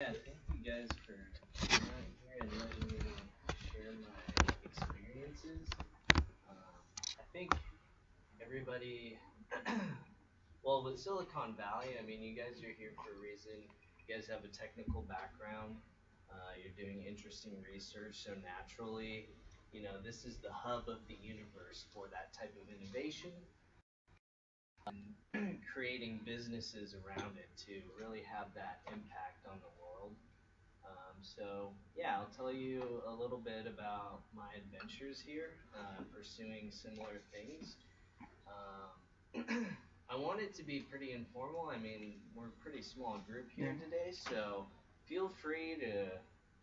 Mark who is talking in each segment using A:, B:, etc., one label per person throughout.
A: Yeah, thank you guys for coming out here and letting me share my experiences. I think everybody, well, with Silicon Valley, I mean, you guys are here for a reason. You guys have a technical background. You're doing interesting research, so naturally, this is the hub of the universe for that type of innovation, creating businesses around it to really have that impact on the world. So yeah, I'll tell you a little bit about my adventures here, pursuing similar things. I want it to be pretty informal. I mean, we're a pretty small group here today, so feel free to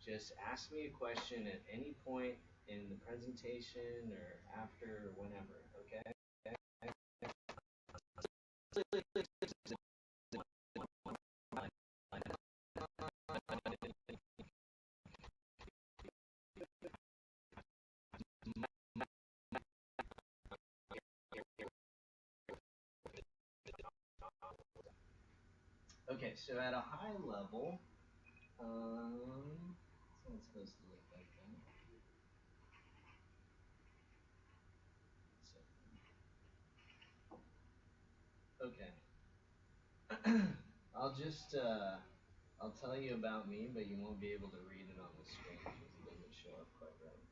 A: just ask me a question at any point in the presentation or after or whenever. Okay. Okay, so at a high level, it's not supposed to look like that. So, okay. I'll tell you about me, but you won't be able to read it on the screen because it doesn't show up quite right.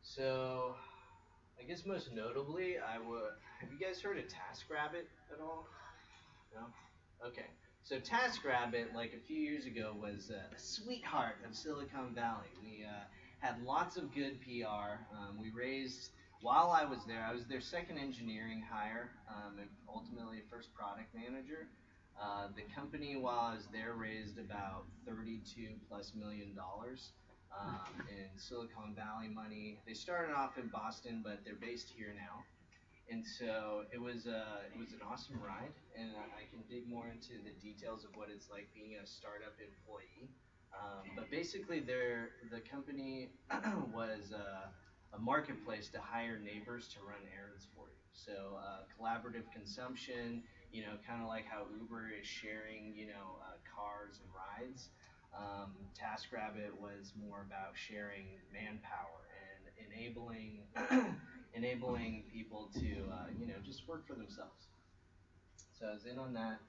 A: So, I guess most notably, have you guys heard of TaskRabbit at all? No? Okay. So TaskRabbit, like a few years ago, was a sweetheart of Silicon Valley. We had lots of good PR. We raised, while I was their second engineering hire, and ultimately first product manager. The company, while I was there, raised about 32 plus $1 million in Silicon Valley money. They started off in Boston, but they're based here now. And so it was an awesome ride, and I can dig more into the details of what it's like being a startup employee. But basically, the company was a marketplace to hire neighbors to run errands for you. So collaborative consumption, kind of like how Uber is sharing, cars and rides. TaskRabbit was more about sharing manpower and enabling people to just work for themselves. So I was in on that.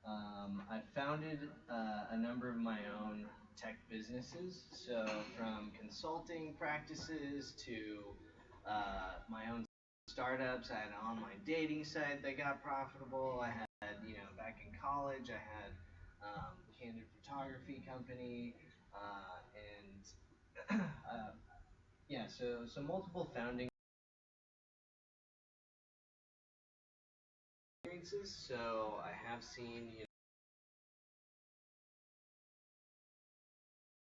A: I founded a number of my own tech businesses. So from consulting practices to my own startups. I had an online dating site that got profitable. I had, back in college, I had candid photography company, and yeah, so multiple founding experiences. So I have seen,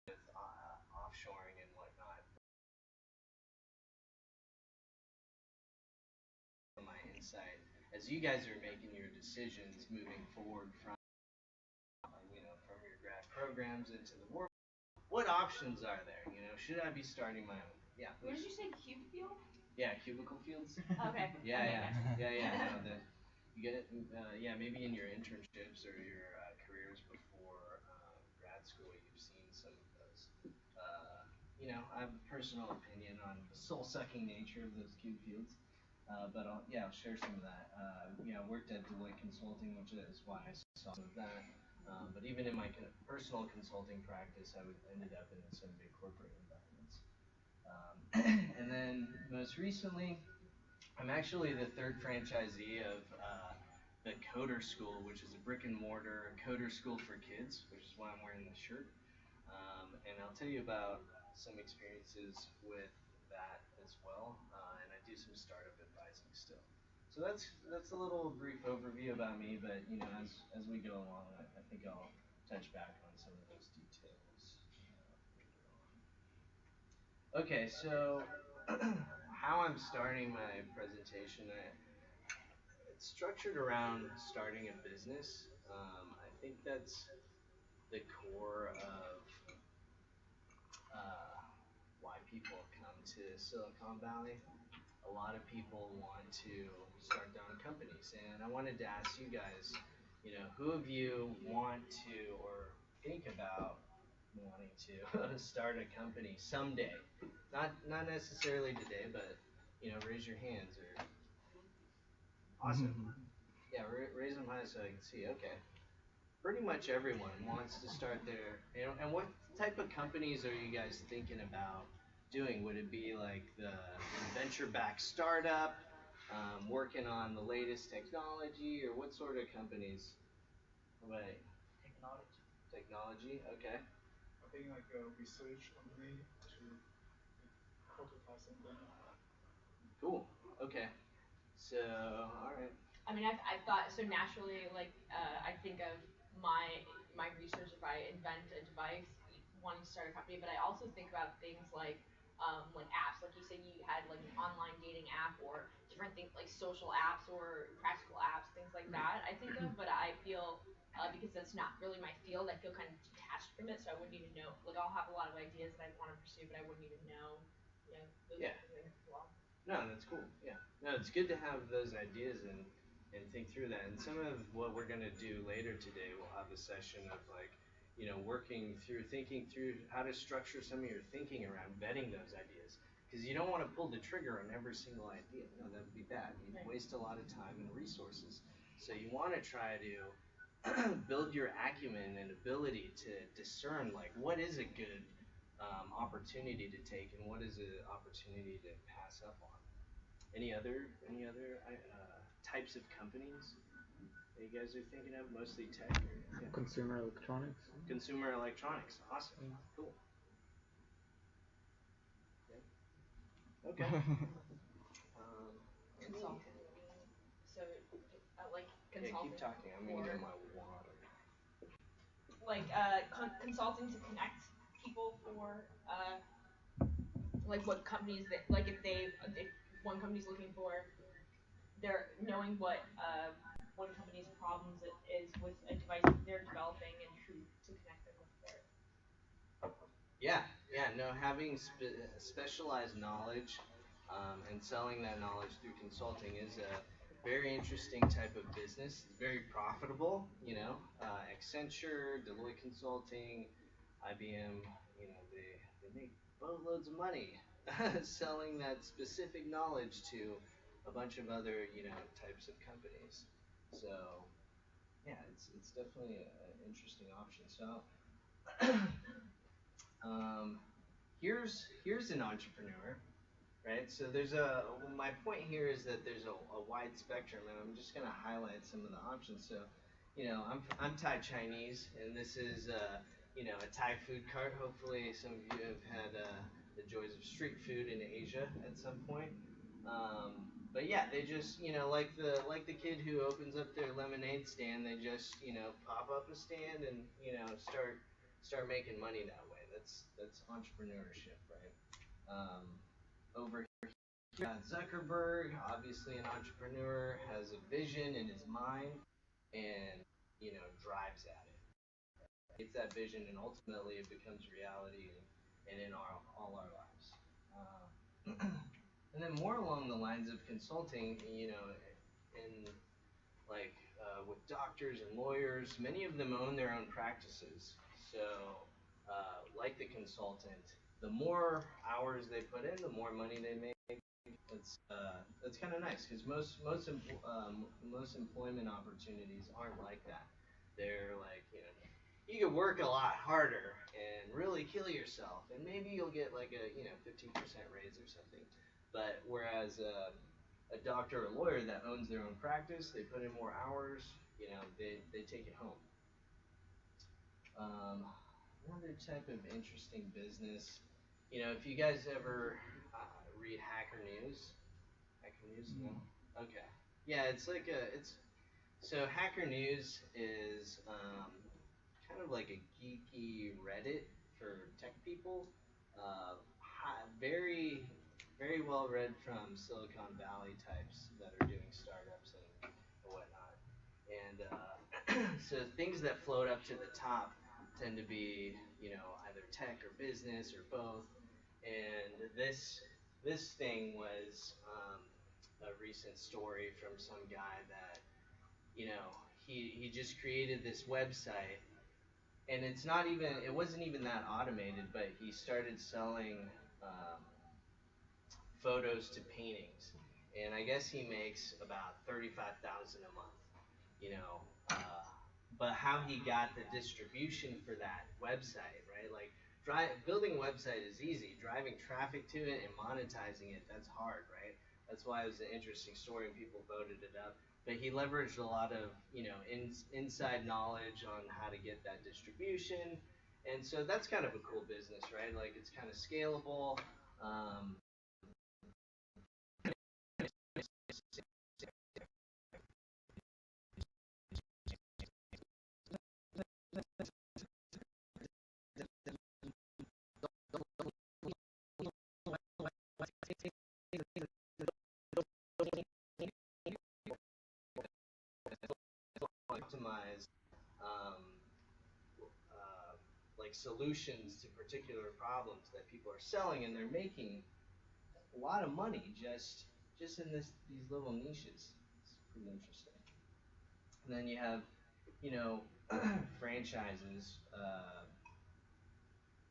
A: with offshoring and whatnot, from my insight, as you guys are making your decisions moving forward from your grad programs into the world, what options are there? Should I be starting my own? Yeah,
B: What did
A: please.
B: you say, cube fuel?
A: Yeah, cubicle fields.
B: Okay.
A: Yeah,
B: Okay,
A: yeah,
B: gotcha.
A: yeah. No, you get it. Yeah, maybe in your internships or your careers before grad school, you've seen some of those. I have a personal opinion on the soul-sucking nature of those cube fields. But I'll share some of that. I worked at Deloitte Consulting, which is why I saw some of that. But even in my personal consulting practice, ended up in some big corporate environments. And then most recently, I'm actually the third franchisee of the Coder School, which is a brick and mortar coder school for kids, which is why I'm wearing the shirt. And I'll tell you about some experiences with that as well. And I do some startup advising still. So that's a little brief overview about me, but as we go along, I think I'll touch back on some of those details later on. Okay, so how I'm starting my presentation, it's structured around starting a business. I think that's the core of uh, why people come to Silicon Valley. A lot of people want to start their own companies, and I wanted to ask you guys, who of you want to or think about to start a company someday? Not necessarily today, but raise your hands or awesome. Yeah, raise them high so I can see. Okay, pretty much everyone wants to start their. And what type of companies are you guys thinking about doing? Would it be like the venture-backed startup, working on the latest technology, or what sort of companies? Right. Technology. Okay.
B: I think like a research company to prototype something.
A: Cool. Okay. So, all right.
C: I mean, I've thought so naturally. Like, I think of my research if I invent a device, wanting to start a company. But I also think about things like apps. Like you said, you had like an online dating app or different things like social apps or practical apps, things like that. I think of, but I feel. Because that's not really my field, I feel kind of detached from it, so I wouldn't even know. Like, I'll have a lot of ideas that I want to pursue, but I wouldn't even know, those
A: Yeah.
C: types of things as well.
A: No, that's cool. Yeah. No, it's good to have those ideas and think through that. And some of what we're gonna do later today, we'll have a session of like, working through, thinking through how to structure some of your thinking around vetting those ideas. Because you don't want to pull the trigger on every single idea. No, that would be bad. You'd waste a lot of time and resources. So you want to try to build your acumen and ability to discern like what is a good opportunity to take and what is an opportunity to pass up on. Any other types of companies that you guys are thinking of? Mostly tech or yeah.
D: Consumer electronics.
A: Consumer electronics. Awesome. Cool. Yeah. Okay.
C: Consulting. So, like
A: Yeah,
C: consulting
A: keep talking. I'm gonna get my water.
C: like consulting to connect people for like what companies that like if one company's looking for they're knowing what one company's problems it is with a device that they're developing and to connect them with their.
A: Yeah, yeah, no, having specialized knowledge and selling that knowledge through consulting is a very interesting type of business. It's very profitable, Accenture, Deloitte Consulting, IBM, they make boatloads of money selling that specific knowledge to a bunch of other, types of companies. So, yeah, it's definitely an interesting option. So, um, here's an entrepreneur, right? So my point here is that there's a wide spectrum, and I'm just gonna highlight some of the options. So, I'm Thai Chinese, and this is a Thai food cart. Hopefully, some of you have had the joys of street food in Asia at some point. But yeah, they just like the kid who opens up their lemonade stand. They just pop up a stand and start making money that way. That's entrepreneurship, right? Over here, Zuckerberg, obviously an entrepreneur, has a vision in his mind and drives at it. Gets that vision, and ultimately it becomes reality and in all our lives. And then more along the lines of consulting, in like with doctors and lawyers, many of them own their own practices. So, like the consultant, the more hours they put in, the more money they make. That's kind of nice because most employment opportunities aren't like that. They're like you could work a lot harder and really kill yourself, and maybe you'll get like a 15% raise or something. But whereas a doctor or lawyer that owns their own practice, they put in more hours, they take it home. Another type of interesting business, if you guys ever read Hacker News, Hacker News, no? Okay. Yeah, it's so Hacker News is kind of like a geeky Reddit for tech people. Very, very well read from Silicon Valley types that are doing startups and whatnot. And so things that float up to the top tend to be, either tech or business or both. And this thing was a recent story from some guy that, he just created this website and it wasn't even that automated, but he started selling um, photos to paintings, and I guess he makes about 35,000 a month. You know, but how he got the distribution for that website, right? Like, building a website is easy. Driving traffic to it and monetizing it, that's hard, right? That's why it was an interesting story and people voted it up. But he leveraged a lot of, inside knowledge on how to get that distribution. And so that's kind of a cool business, right? Like, it's kind of scalable. Um, optimize um, uh, like solutions to particular problems that people are selling, and they're making a lot of money just in these little niches. It's pretty interesting. And then you have, you know, franchises,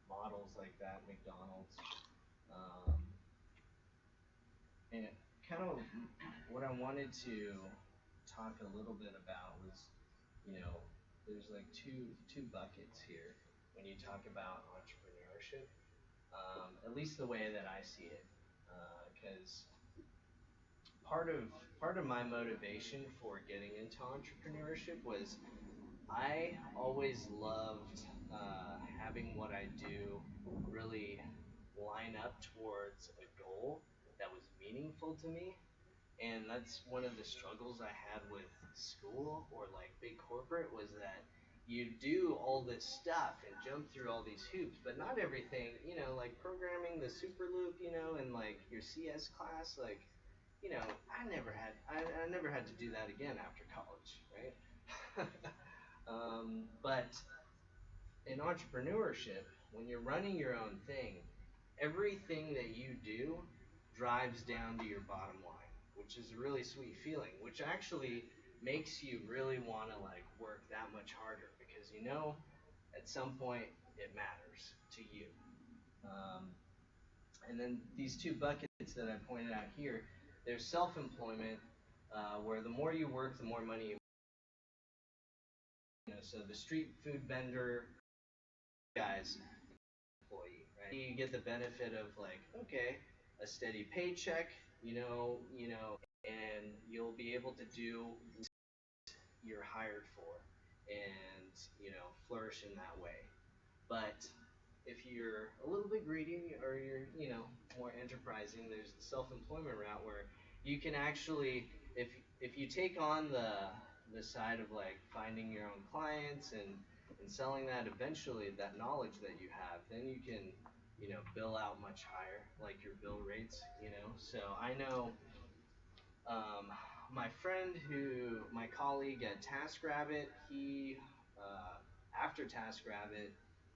A: models like that, McDonald's, um, and kind of what I wanted to talk a little bit about was, you know, there's like two buckets here when you talk about entrepreneurship, at least the way that I see it, because part of part of my motivation for getting into entrepreneurship was I always loved having what I do really line up towards a goal that was meaningful to me. And that's one of the struggles I had with school or like big corporate was that you do all this stuff and jump through all these hoops, but not everything, like programming the super loop, and like your CS class, like, I never had to do that again after college, right? But in entrepreneurship, when you're running your own thing, everything that you do drives down to your bottom line, which is a really sweet feeling, which actually makes you really want to like work that much harder because at some point it matters to you. Um, and then these two buckets that I pointed out here, there's self-employment, where the more you work, the more money so the street food vendor guys employee, right? You get the benefit of like, okay, a steady paycheck, and you'll be able to do what you're hired for, and flourish in that way. But if you're a little bit greedy or you're more enterprising, there's the self-employment route where you can actually, if you take on the side of like finding your own clients and selling that eventually, that knowledge that you have, then you can bill out much higher, like your bill rates. So I know um, my colleague at TaskRabbit, he after TaskRabbit,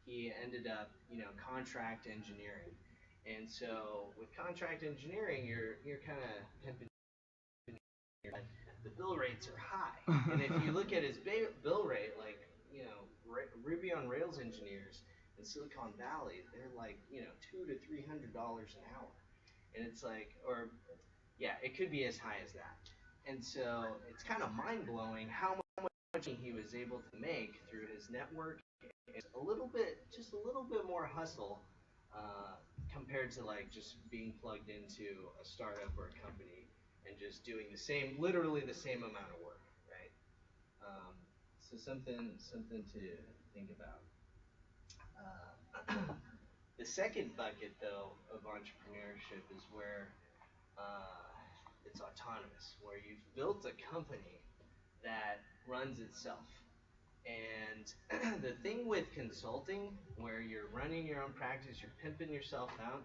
A: he ended up contract engineering, and so with contract engineering, you're kind of pimping. The bill rates are high, and if you look at his bill rate, like Ruby on Rails engineers in Silicon Valley, they're like $200 to $300 an hour, and it's like, or yeah, it could be as high as that. And so it's kind of mind blowing how much he was able to make through his network. It's just a little bit more hustle compared to like just being plugged into a startup or a company and just doing literally the same amount of work, right? So something to think about. The second bucket, though, of entrepreneurship is where uh, it's autonomous, where you've built a company that runs itself. And the thing with consulting, where you're running your own practice, you're pimping yourself out,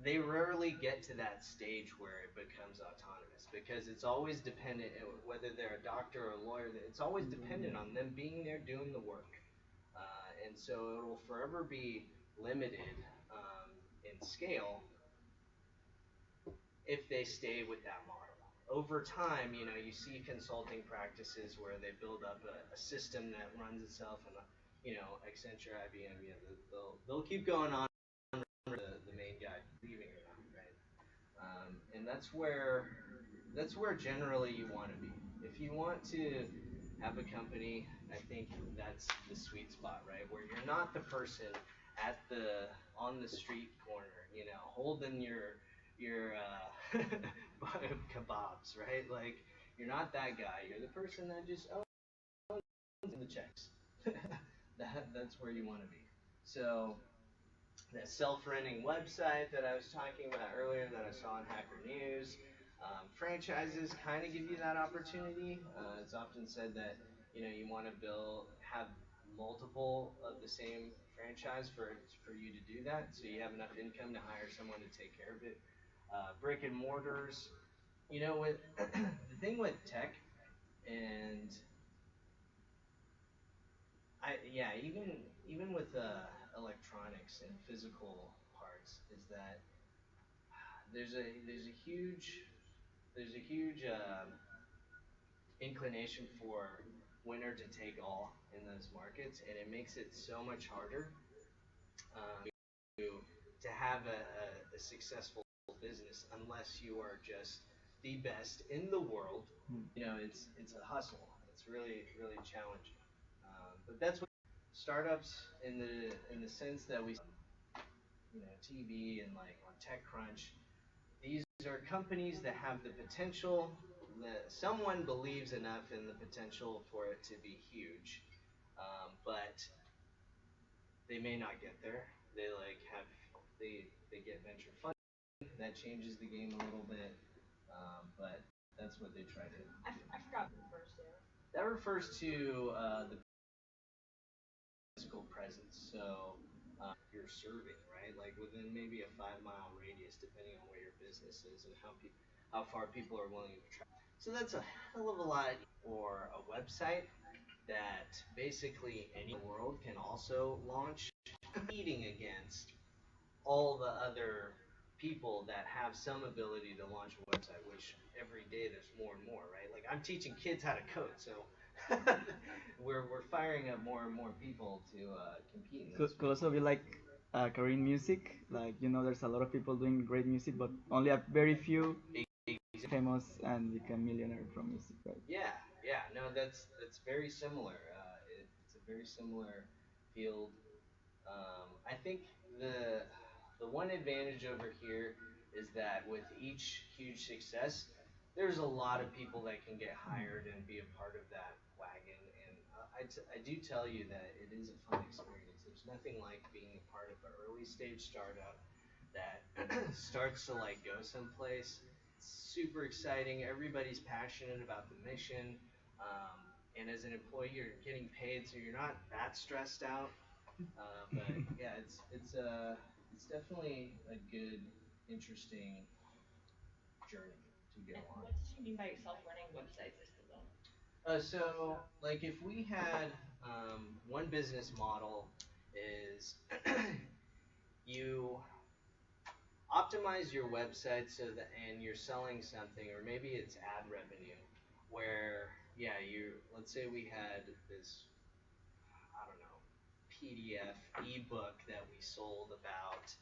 A: they rarely get to that stage where it becomes autonomous because it's always dependent, whether they're a doctor or a lawyer, it's always dependent on them being there doing the work. And so it will forever be limited in scale if they stay with that model. Over time, you see consulting practices where they build up a system that runs itself, and Accenture, IBM, they'll keep going on the main guy leaving or not, right? And that's where generally you want to be. If you want to have a company, I think that's the sweet spot, right? Where you're not the person at the on the street corner, holding your kebabs, right? Like you're not that guy. You're the person that just the checks. That's where you want to be. So that self-running website that I was talking about earlier that I saw on Hacker News. Franchises kind of give you that opportunity. It's often said that you want to have multiple of the same franchise for you to do that, so you have enough income to hire someone to take care of it. Brick and mortars. With the thing with tech and even with electronics and physical parts, is that there's a huge inclination for winner to take all in those markets, and it makes it so much harder to have a successful business unless you are just the best in the world. It's a hustle. It's really really challenging. But that's what startups in the sense that we TV and like on TechCrunch. These are companies that have the potential. That someone believes enough in the potential for it to be huge, but they may not get there. They get venture funding. That changes the game a little bit, but that's what they try to.
C: I forgot what it refers to.
A: That refers to the physical presence. So you're serving, right? Like within maybe a 5 mile radius, depending on where your business is and how far people are willing to travel. So that's a hell of a lot. Or a website that basically any world can also launch, competing against all the other people that have some ability to launch a website, which every day there's more and more, right? Like I'm teaching kids how to code, so we're firing up more and more people to compete in this
D: Could also be like career in music. Like there's a lot of people doing great music, but only a very few famous and become millionaire from music, right?
A: Yeah, yeah, no, that's very similar. It's a very similar field. I think the one advantage over here is that with each huge success, there's a lot of people that can get hired and be a part of that wagon. And I do tell you that it is a fun experience. There's nothing like being a part of an early stage startup that starts to like go someplace. It's super exciting. Everybody's passionate about the mission. And as an employee, you're getting paid, so you're not that stressed out. But yeah, it's definitely a good, interesting journey to go
C: And
A: on.
C: what did you mean by self-running websites? I still don't.
A: So like if we had one business model is you optimize your website so that and you're selling something, or maybe it's ad revenue, where yeah, you let's say we had this, I don't know, PDF ebook that we sold about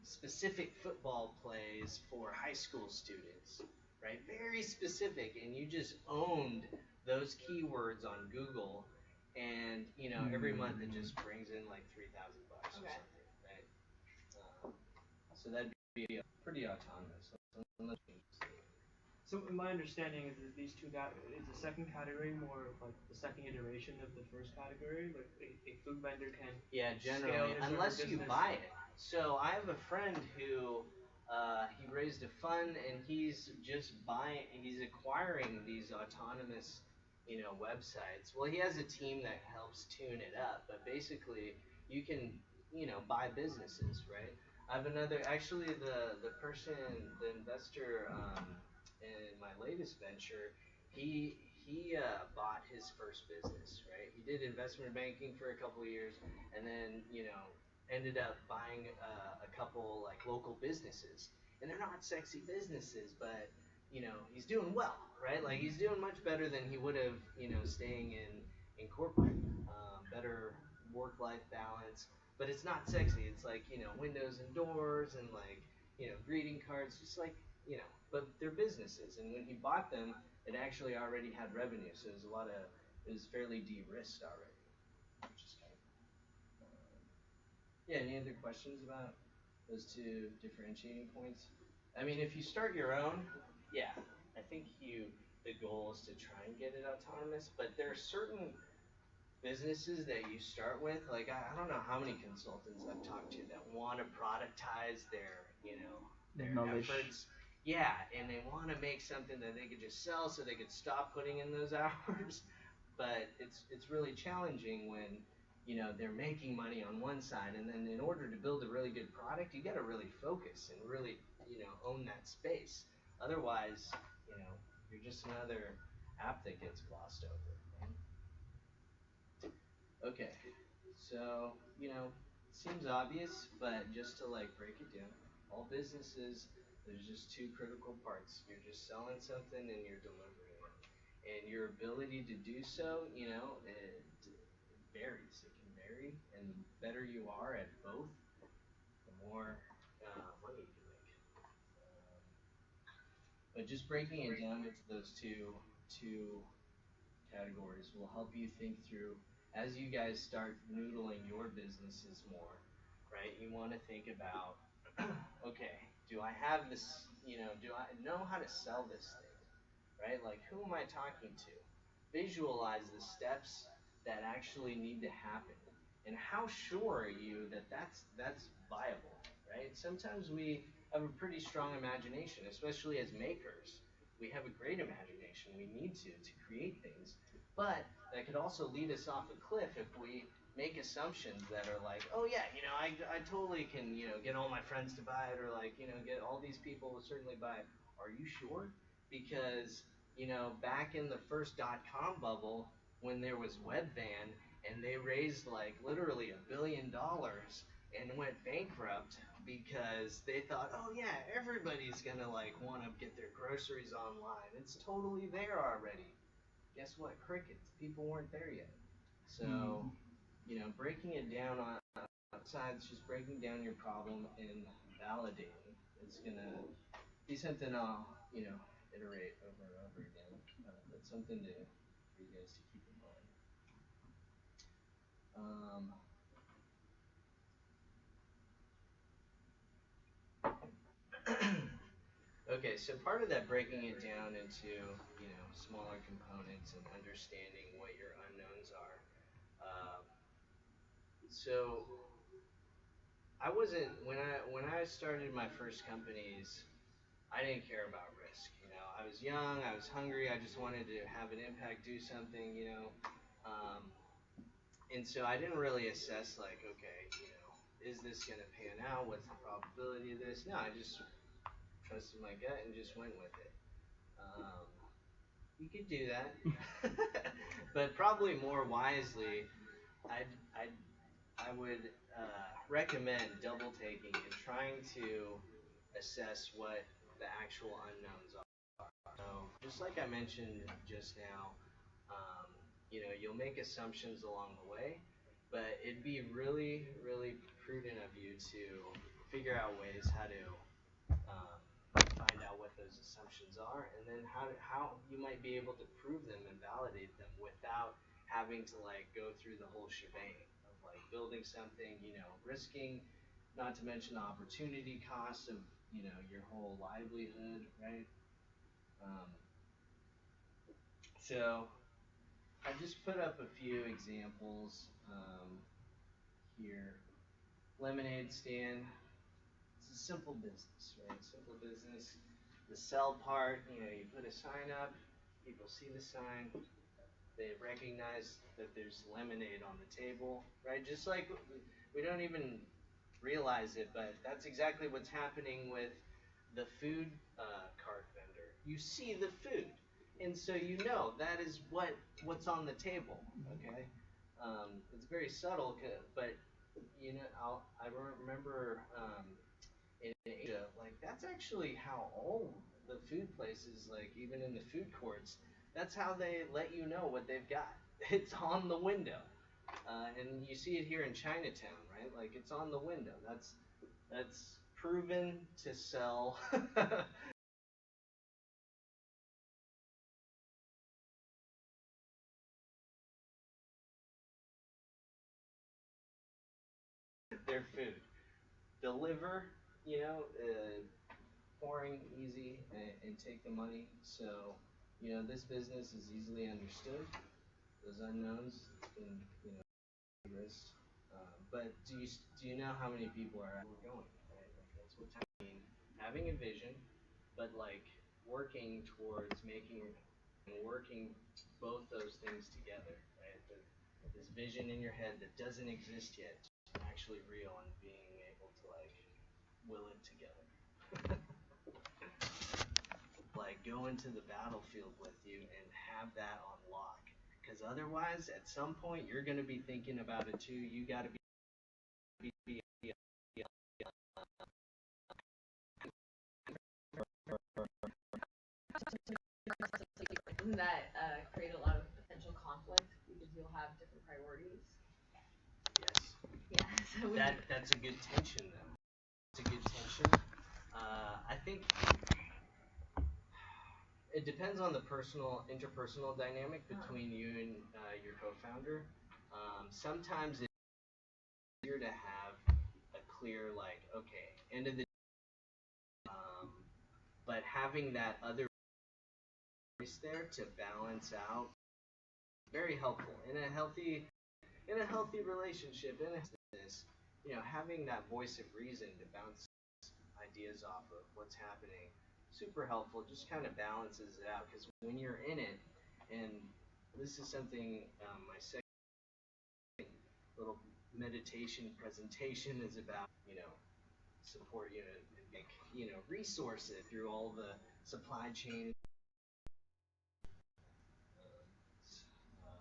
A: specific football plays for high school students, right? Very specific, and you just owned those keywords on Google, and every month it just brings in like $3,000 or
C: Okay.
A: something, right? So that'd be pretty autonomous. Unless you
E: So my understanding is that these two is the second category more of like the second iteration of the first category. Like a food vendor can
A: Yeah,
E: scale
A: generally,
E: their
A: unless you
E: business.
A: buy it. So I have a friend who he raised a fund and he's acquiring these autonomous, websites. Well, he has a team that helps tune it up, but basically you can, buy businesses, right? I have actually the investor in my latest venture, he bought his first business, right? He did investment banking for a couple of years, and then ended up buying a couple like local businesses, and they're not sexy businesses, but he's doing well, right? Like he's doing much better than he would have, staying in corporate. better work-life balance. But it's not sexy. It's like, windows and doors and like, greeting cards, just like, but they're businesses. And when he bought them, it actually already had revenue. So it was fairly de-risked already, which is kind of yeah. Any other questions about those two differentiating points? I mean, if you start your own, yeah, I think the goal is to try and get it autonomous. But there are certain businesses that you start with. Like I don't know how many consultants I've talked to that want to productize their
D: Knowledge.
A: efforts. Yeah, and they want to make something that they could just sell, so they could stop putting in those hours. But it's really challenging when they're making money on one side, and then in order to build a really good product, you got to really focus and really own that space. Otherwise, you're just another app that gets glossed over. Right? Okay, so seems obvious, but just to like break it down, all businesses, there's just two critical parts. You're just selling something and you're delivering it, and your ability to do so, it varies. It can vary, and the better you are at both, the more money you can make. But just breaking it down into those two categories will help you think through as you guys start noodling your businesses more, right? You want to think about, okay, do I have this, do I know how to sell this thing, right? Like, who am I talking to? Visualize the steps that actually need to happen, and how sure are you that that's viable, right? Sometimes we have a pretty strong imagination, especially as makers. We have a great imagination. We need to create things, but that could also lead us off a cliff if we make assumptions that are like, oh yeah, I totally can, get all my friends to buy it, or like, get all these people will certainly buy it. Are you sure? Because back in the first .com bubble, when there was Webvan, and they raised like literally $1 billion and went bankrupt because they thought, oh yeah, everybody's gonna like want to get their groceries online. It's totally there already. Guess what? Crickets. People weren't there yet. So, breaking it down on sides, just breaking down your problem and validating is gonna be something I'll, iterate over and over again. But something for you guys to keep in mind. Okay, so part of that breaking it down into smaller components and understanding what your unknowns are. So I wasn't when I started my first companies, I didn't care about risk. I was young, I was hungry, I just wanted to have an impact, do something. Um, and so I didn't really assess like, okay, is this gonna pan out? What's the probability of this? No, I just trusted my gut and just went with it. Um, you could do that, but probably more wisely, I'd, I'd I would recommend double taking and trying to assess what the actual unknowns are. So, just like I mentioned just now, um, you'll make assumptions along the way, but it'd be really, really prudent of you to figure out ways how to find out what those assumptions are, and then how you might be able to prove them and validate them without having to like go through the whole shebang of like building something, risking, not to mention the opportunity cost of your whole livelihood, right? Um, so I just put up a few examples here. Lemonade stand. It's a simple business, right? Simple business. The sell part, you put a sign up, people see the sign, they recognize that there's lemonade on the table, right? Just like we don't even realize it, but that's exactly what's happening with the food cart vendor. You see the food, and so that is what's on the table. Okay, it's very subtle, but I remember in Asia, like that's actually how all the food places, like even in the food courts, that's how they let you know what they've got. It's on the window. And you see it here in Chinatown, right? Like it's on the window. That's proven to sell. Their food. Deliver, you know, pouring easy and take the money. So, you know, this business is easily understood. Those unknowns, it's been, you know, risk. But do you know how many people are going? Right? Like that's what's happening. Having a vision, but like working towards making and working both those things together. Right? This vision in your head that doesn't exist yet, actually real, and being able to like will it together. Like go into the battlefield with you and have that on lock. Because otherwise, at some point, you're going to be thinking about it too. You got to be
C: Doesn't that create a lot of potential conflict because you'll have different priorities?
A: yes.
C: Yeah. So
A: That's a good tension though. It's a good tension. I think it depends on the interpersonal dynamic between you and your co-founder. Sometimes it's easier to have a clear, like, okay, end of the um, but having that other voice there to balance out, very helpful in a healthy relationship. In a business, you know, having that voice of reason to bounce ideas off of what's happening, super helpful. Just kind of balances it out because when you're in it, and this is something my second little meditation presentation is about, you know, support you know, and make you know resources through all the supply chain.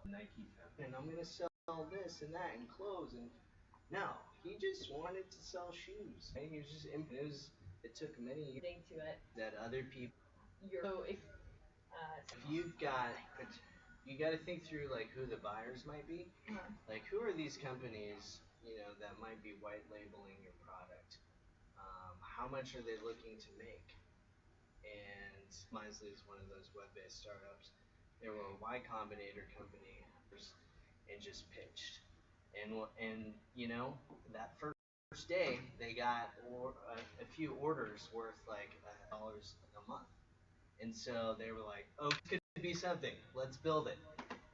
A: Nike found, and I'm gonna sell this and that and clothes and no, he just wanted to sell shoes. Right? He was just it took many years
C: to it.
A: that other people.
C: So
A: If you've got, you got to think through like who the buyers might be. Like who are these companies, you know, that might be white labeling your product? How much are they looking to make? And Misley is one of those web-based startups. They were a Y Combinator company and just pitched. And you know that first day they got a few orders worth like $100 a month. And so they were like, "Oh, this could be something. Let's build it."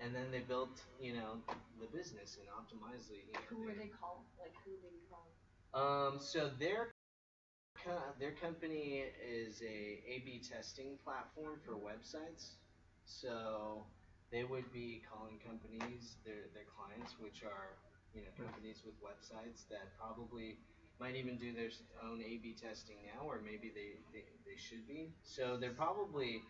A: And then they built, you know, the business and Optimizely. You know,
C: who were they called? Like who did you call?
A: So their company is a A/B testing platform for websites. So they would be calling companies, their clients, which are you know companies with websites that probably might even do their own A/B testing now, or maybe they should be. So they probably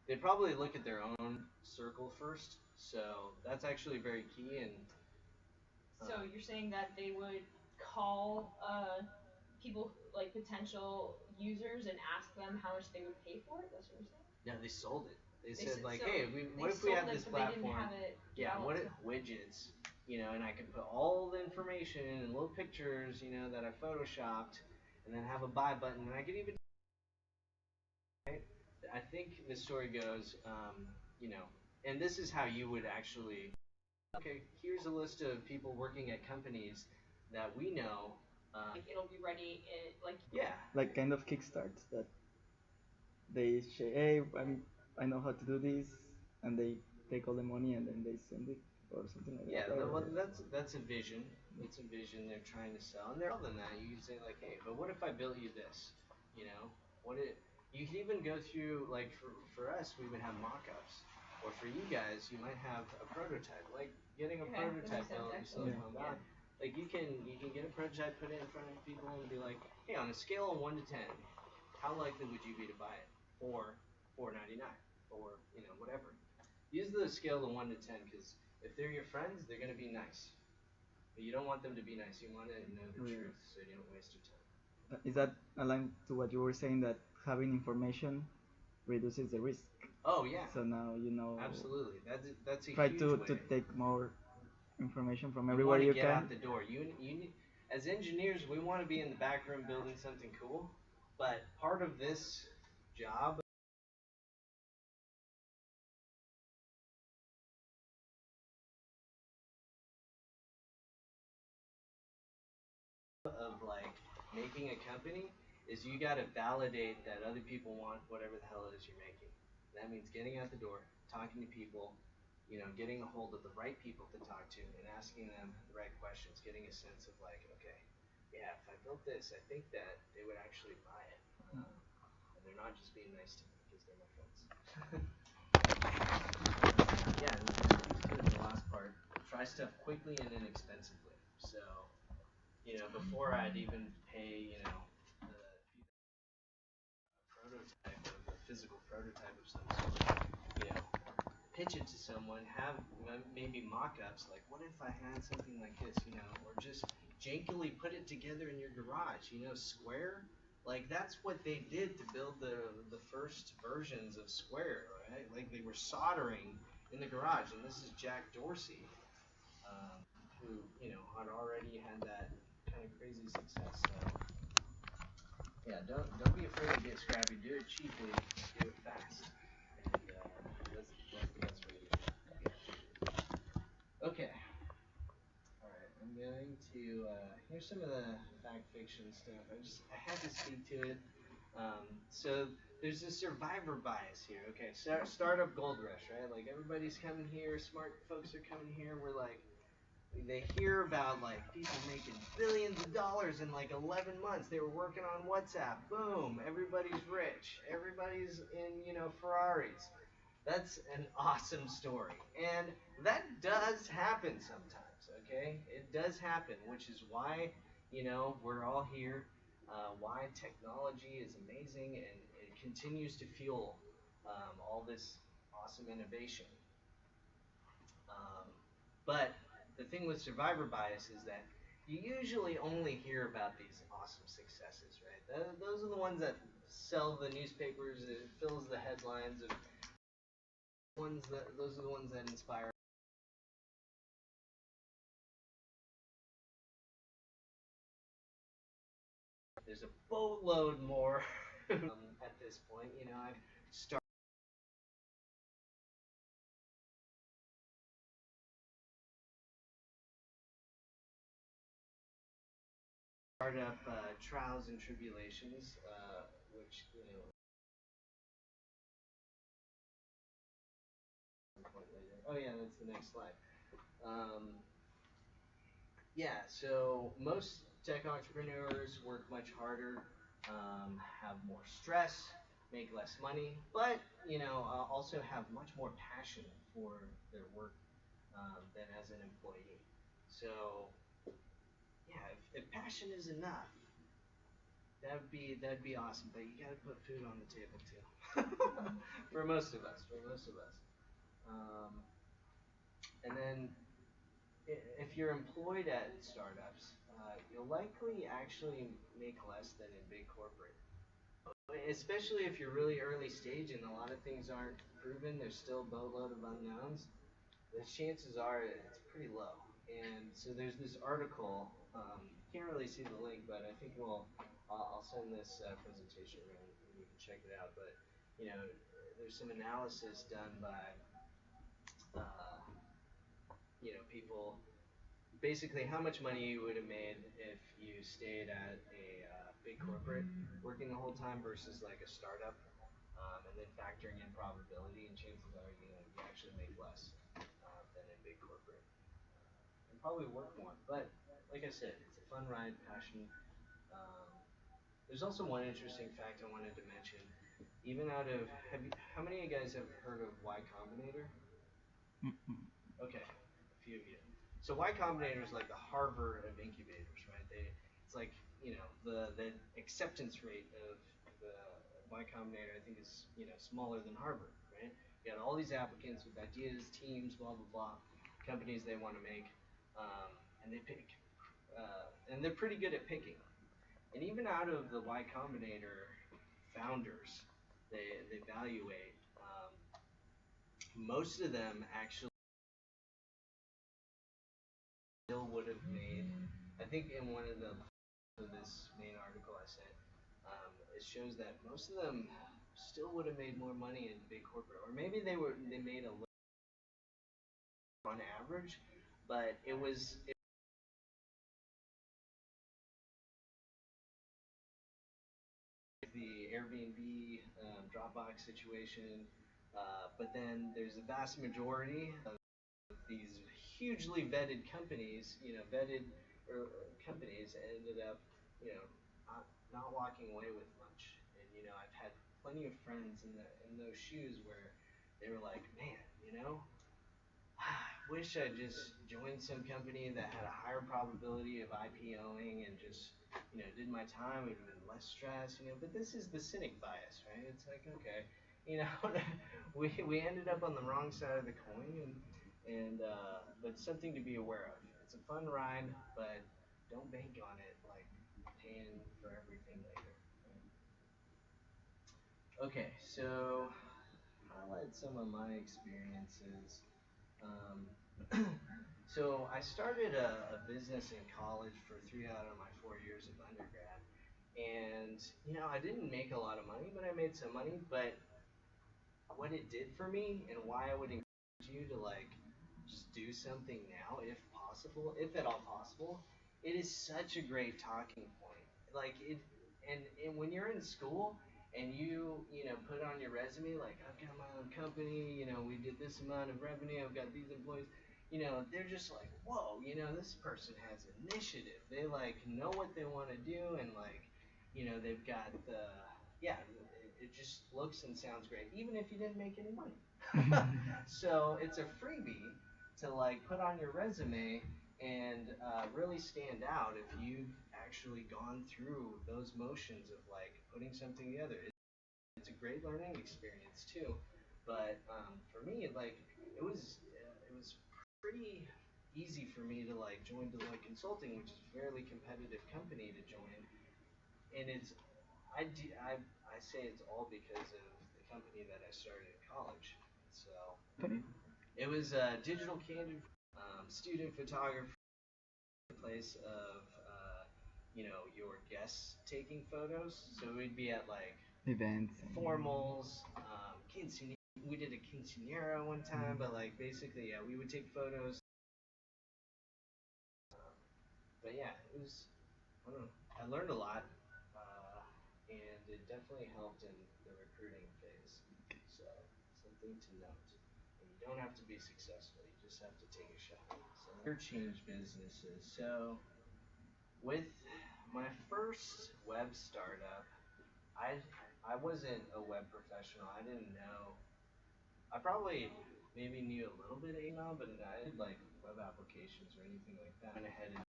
A: look at their own circle first. So that's actually very key. And
C: so you're saying that they would call people like potential users and ask them how much they would pay for it? That's what you're saying?
A: yeah, they sold it. They
C: They
A: said
C: said
A: like,
C: so
A: hey, what if we have this
C: but they didn't
A: platform?
C: have it
A: Yeah, what if
C: developed.
A: widgets? You know, and I could put all the information and little pictures, you know, that I photoshopped, and then have a buy button, and I could even. Right? I think the story goes, you know, and this is how you would actually. Okay, here's a list of people working at companies that we know.
C: Like it'll be ready in like
A: Yeah.
D: Like kind of kickstarts that they say, hey, I know how to do this, and they take all the money and then they send it or something like
A: Yeah,
D: that.
A: well, that's a vision. It's a vision they're trying to sell, and they're more than that. You can say like, hey, but what if I built you this? You know, what it? You could even go through like for us, we would have mock-ups, or for you guys, you might have a prototype. Like getting a
C: okay,
A: prototype
C: that
A: built
C: makes sense,
A: yourself
C: actually.
A: online. Like you can get a prototype, put it in front of people, and be like, hey, on a scale of 1 to 10, how likely would you be to buy it for $4.99 or you know whatever? Use the scale of 1 to 10 because if they're your friends, they're gonna be nice. But you don't want them to be nice. You want to know the
D: Yeah.
A: truth so you don't waste your time.
D: Is that aligned to what you were saying that having information reduces the risk?
A: Oh yeah.
D: So now you know.
A: Absolutely. That's a
D: Try
A: huge
D: to
A: way.
D: take more information from
A: You
D: everywhere
A: want to
D: you
A: get
D: can.
A: out the door. As engineers, we want to be in the back room building something cool, but part of this job of like making a company is you got to validate that other people want whatever the hell it is you're making. That means getting out the door, talking to people, getting a hold of the right people to talk to and asking them the right questions, getting a sense of like, okay, yeah, if I built this, I think that they would actually buy it. And they're not just being nice to me because they're my friends. Yeah, and this speaks to the last part. Try stuff quickly and inexpensively. So, before I'd even pay, the prototype of a physical prototype of some sort, pitch it to someone, have maybe mock-ups, like what if I had something like this, or just jankily put it together in your garage, Square, like that's what they did to build the first versions of Square, right? Like they were soldering in the garage, and this is Jack Dorsey, who had already had that kind of crazy success. So yeah, don't be afraid to get scrappy. Do it cheaply, do it fast, and that's the best way to do it. Okay. All right. I'm going to here's some of the fact fiction stuff. I had to speak to it. So there's this survivor bias here. Okay, startup gold rush, right? Like everybody's coming here, smart folks are coming here. We're like, they hear about like people making billions of dollars in like 11 months. They were working on WhatsApp. Boom, everybody's rich. Everybody's in, Ferraris. That's an awesome story. And that does happen sometimes, okay? It does happen, which is why, we're all here, why technology is amazing and it continues to fuel all this awesome innovation. But the thing with survivor bias is that you usually only hear about these awesome successes, right? Those are the ones that sell the newspapers, it fills the headlines of those are the ones that inspire. There's a boatload more at this point. I've started up trials and tribulations, which oh yeah, that's the next slide. Um, yeah, so most tech entrepreneurs work much harder, have more stress, make less money, but also have much more passion for their work than as an employee. So yeah, if passion is enough, that'd be awesome. But you got to put food on the table too. For most of us. For most of us. Um, and then if you're employed at startups, you'll likely actually make less than in big corporate. Especially if you're really early stage and a lot of things aren't proven, there's still a boatload of unknowns. The chances are it's pretty low. And so there's this article. Can't really see the link, but I think I'll send this presentation around and you can check it out. But there's some analysis done by people. Basically, how much money you would have made if you stayed at a big corporate working the whole time versus like a startup, and then factoring in probability, and chances are you actually make less than in big corporate, and probably work more. But like I said, it's a fun ride, passion. Um, there's also one interesting fact I wanted to mention. Even out of how many of you guys have heard of Y Combinator? Okay, a few of you. So Y Combinator is like the Harvard of incubators, right? It's like the acceptance rate of the Y Combinator I think is smaller than Harvard, right? You got all these applicants with ideas, teams, blah blah blah, companies they want to make, and they pick, and they're pretty good at picking. And even out of the Y Combinator founders, they evaluate. Most of them actually still would have made. I think in one of the this main article I sent, it shows that most of them still would have made more money in big corporate, or maybe they made a little on average, but it was the Airbnb, Dropbox situation. But then there's a vast majority of these hugely vetted companies, vetted companies ended up, you know, not walking away with much. And I've had plenty of friends in those shoes where they were like, man, wish I just joined some company that had a higher probability of IPOing and just, did my time, it would have been less stress. But this is the cynic bias, right? It's like, okay, you know, we ended up on the wrong side of the coin, but something to be aware of. It's a fun ride, but don't bank on it, like paying for everything later. Okay, so highlight some of my experiences. Um, so I started a business in college for 3 out of my 4 years of undergrad, and I didn't make a lot of money, but I made some money. But what it did for me, and why I would encourage you to just do something now, if possible, if at all possible, it is such a great talking point. Like it, and when you're in school and you put on your resume like I've got my own company, we did this amount of revenue, I've got these employees, they're just like, whoa, this person has initiative. They know what they want to do, and they've got the yeah. It just looks and sounds great, even if you didn't make any money. So it's a freebie to put on your resume and really stand out if you've actually gone through those motions of putting something together. It's a great learning experience too, but for me, it was pretty easy for me to join Deloitte Consulting, which is a fairly competitive company to join, and I say it's all because of the company that I started in college. So it was digital candid, student photography, place of your guests taking photos. So we'd be at
D: Events.
A: formals, quinceanera. We did a quinceanera one time, but basically, yeah, we would take photos. But yeah, it was, I don't know, I learned a lot, and it definitely helped in the recruiting phase. So something to note. And you don't have to be successful; you just have to take a shot. So change businesses. So with my first web startup, I wasn't a web professional. I didn't know. I probably maybe knew a little bit of email, but I did web applications or anything like that. Went ahead and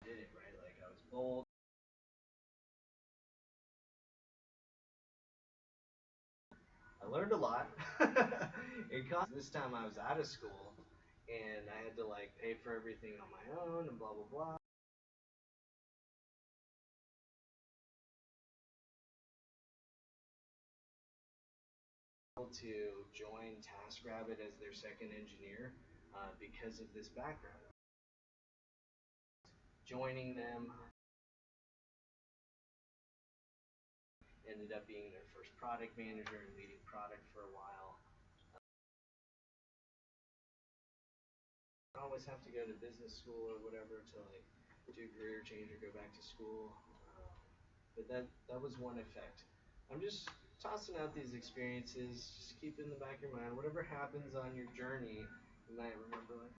A: did it right. I was bold. I learned a lot. It cost. This time I was out of school, and I had to pay for everything on my own and blah blah blah. To join TaskRabbit as their second engineer because of this background. Joining them ended up being their first product manager and leading product for a while. I always have to go to business school or whatever to do a career change or go back to school. But that was one effect. I'm just tossing out these experiences. Just keep it in the back of your mind. Whatever happens on your journey, you might remember